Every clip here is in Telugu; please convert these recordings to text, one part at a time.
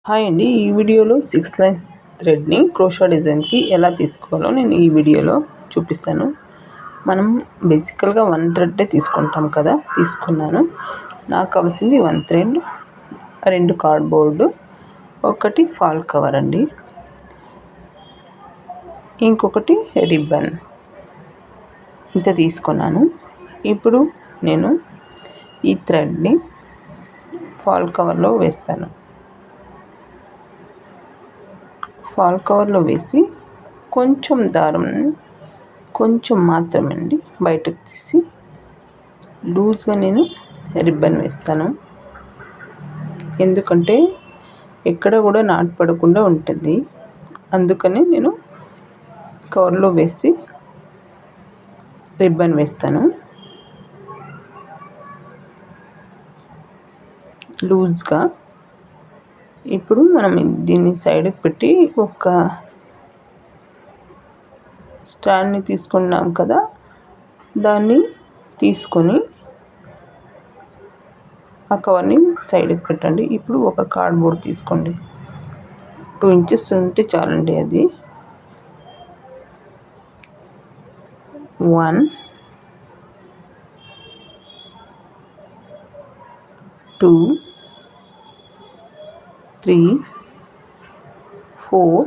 హాయ్ అండి. ఈ వీడియోలో 6 లైన్స్ థ్రెడ్ని క్రోషా డిజైన్కి ఎలా తీసుకోవాలో నేను ఈ వీడియోలో చూపిస్తాను. మనం బేసికల్గా 1 థ్రెడ్డే తీసుకుంటాం కదా, తీసుకున్నాను. నాకు కావాల్సింది 1 థ్రెడ్, 2 కార్డ్బోర్డు, 1 ఫాల్ కవర్ అండి, ఇంకొకటి రిబ్బన్. ఇంత తీసుకున్నాను. ఇప్పుడు నేను ఈ థ్రెడ్ని ఫాల్ కవర్లో వేస్తాను. ఫాల్ కవర్లో వేసి కొంచెం దారం కొంచెం మాత్రమే అండి బయటకు తీసి లూజ్గా నేను రిబ్బన్ వేస్తాను. ఎందుకంటే ఎక్కడ కూడా నాటు పడకుండా ఉంటుంది, అందుకని నేను కవర్లో వేసి రిబ్బన్ వేస్తాను లూజ్గా. ఇప్పుడు మనం దీన్ని సైడ్కి పెట్టి ఒక స్టాండ్ని తీసుకున్నాం కదా, దాన్ని తీసుకొని ఆ కవర్ని సైడ్కి పెట్టండి. ఇప్పుడు ఒక కార్డ్బోర్డ్ తీసుకోండి. 2 ఇంచెస్ ఉంటే చాలండి. అది 1 2 3 4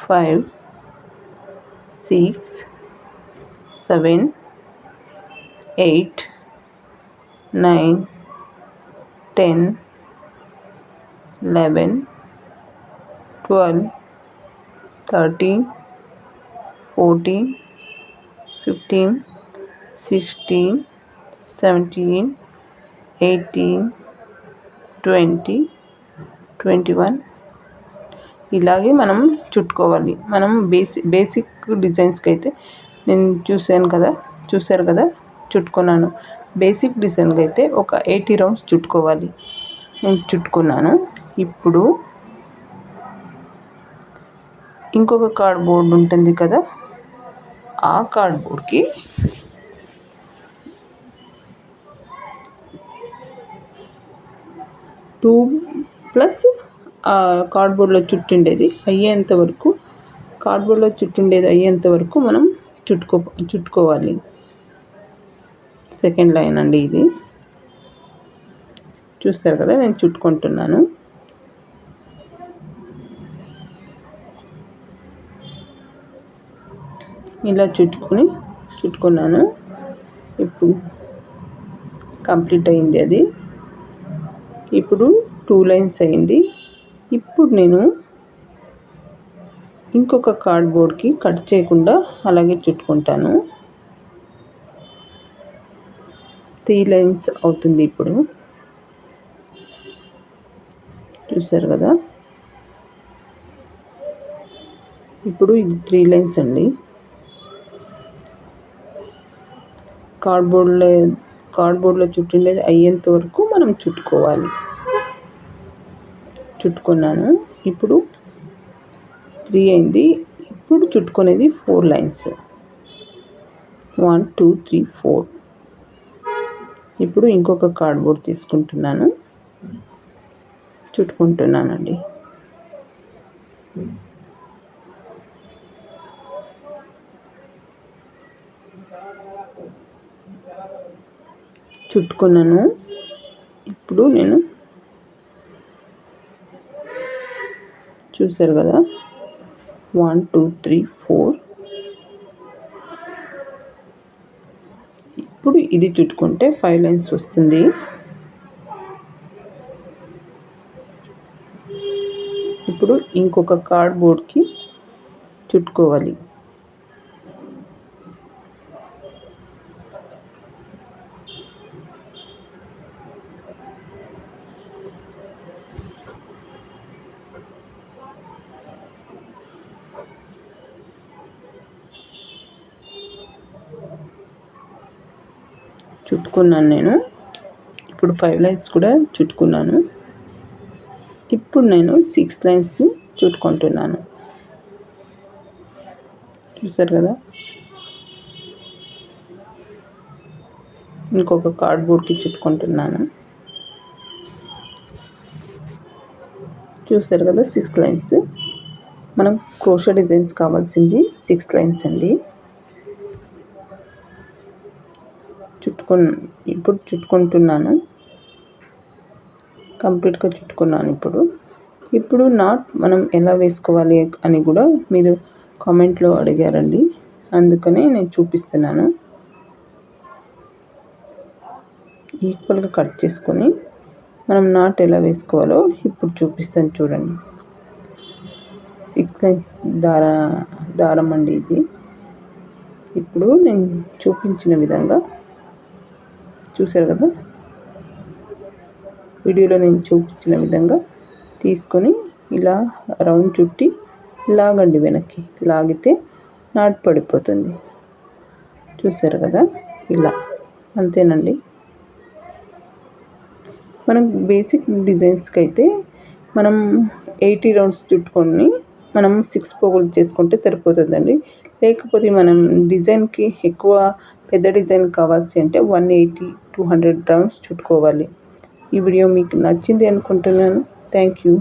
5 6 7 8 9 10 11 12 13 14 15 16 17 18 20 21 ఇలాగే మనం చుట్టుకోవాలి. మనం బేసిక్ డిజైన్స్కి అయితే నేను చూశారు కదా చుట్టుకున్నాను. బేసిక్ డిజైన్కి అయితే ఒక 80 రౌండ్స్ చుట్టుకోవాలి. నేను చుట్టుకున్నాను. ఇప్పుడు ఇంకొక కార్డ్బోర్డ్ ఉంటుంది కదా, ఆ కార్డ్బోర్డ్కి 2 ప్లస్ కార్డ్బోర్డ్లో చుట్టుండేది అయ్యేంత వరకు మనం చుట్టుకోవాలి. సెకండ్ లైన్ అండి ఇది. చూస్తారు కదా, నేను చుట్టుకుంటున్నాను. ఇలా చుట్టుకున్నాను. ఇప్పుడు కంప్లీట్ అయింది అది. ఇప్పుడు 2 లైన్స్ అయింది. ఇప్పుడు నేను ఇంకొక కార్డ్బోర్డ్కి కట్ చేయకుండా అలాగే చుట్టుకుంటాను. 3 లైన్స్ అవుతుంది. ఇప్పుడు చూసారు కదా, ఇప్పుడు ఇది 3 లైన్స్ అండి. కార్డ్బోర్డ్లో చుట్టుండేది అయ్యేంత వరకు మనం చుట్టుకోవాలి. చుట్టుకున్నాను. ఇప్పుడు 3 అయింది. ఇప్పుడు చుట్టుకునేది 4 లైన్స్. 1 2 3 4. ఇప్పుడు ఇంకొక కార్డ్బోర్డ్ తీసుకుంటున్నాను, చుట్టుకుంటున్నానండి. చుట్టుకున్నాను. ఇప్పుడు నేను చూసారు కదా, 1 2 3 4. ఇప్పుడు ఇది చుట్టుకుంటే 5 లైన్స్ వస్తుంది. ఇప్పుడు ఇంకొక కార్డ్బోర్డ్కి చుట్టుకోవాలి. చుట్టుకున్నాను నేను. ఇప్పుడు 5 లైన్స్ కూడా చుట్టుకున్నాను. ఇప్పుడు నేను 6 లైన్స్ని చుట్టుకుంటున్నాను. చూసారు కదా, ఇంకొక కార్డ్బోర్డ్కి చుట్టుకుంటున్నాను. చూస్తారు కదా 6 లైన్స్. మనం క్రోషా డిజైన్స్ కావాల్సింది 6 లైన్స్ అండి. ఇప్పుడు చుట్టుకుంటున్నాను. కంప్లీట్గా చుట్టుకున్నాను. ఇప్పుడు నాట్ మనం ఎలా వేసుకోవాలి అని కూడా మీరు కామెంట్లో అడిగారండి, అందుకనే నేను చూపిస్తున్నాను. ఈక్వల్గా కట్ చేసుకొని మనం నాట్ ఎలా వేసుకోవాలో ఇప్పుడు చూపిస్తాను చూడండి. 6 లైన్స్ దారం అండి ఇది. ఇప్పుడు నేను చూపించిన విధంగా చూసారు కదా, వీడియోలో నేను చూపించిన విధంగా తీసుకొని ఇలా రౌండ్ చుట్టి లాగండి. వెనక్కి లాగితే నాట్ పడిపోతుంది. చూసారు కదా, ఇలా అంతేనండి. మనం బేసిక్ డిజైన్స్కి అయితే మనం 80 రౌండ్స్ చుట్టుకొని మనం 6 పోగులు చేసుకుంటే సరిపోతుందండి. లేకపోతే మనం డిజైన్కి ఎక్కువ పెద్ద డిజైన్ కావాల్సి అంటే 180-200 రౌండ్స్ చుట్టుకోవాలి. ఈ వీడియో మీకు నచ్చింది అనుకుంటున్నాను. Thank you.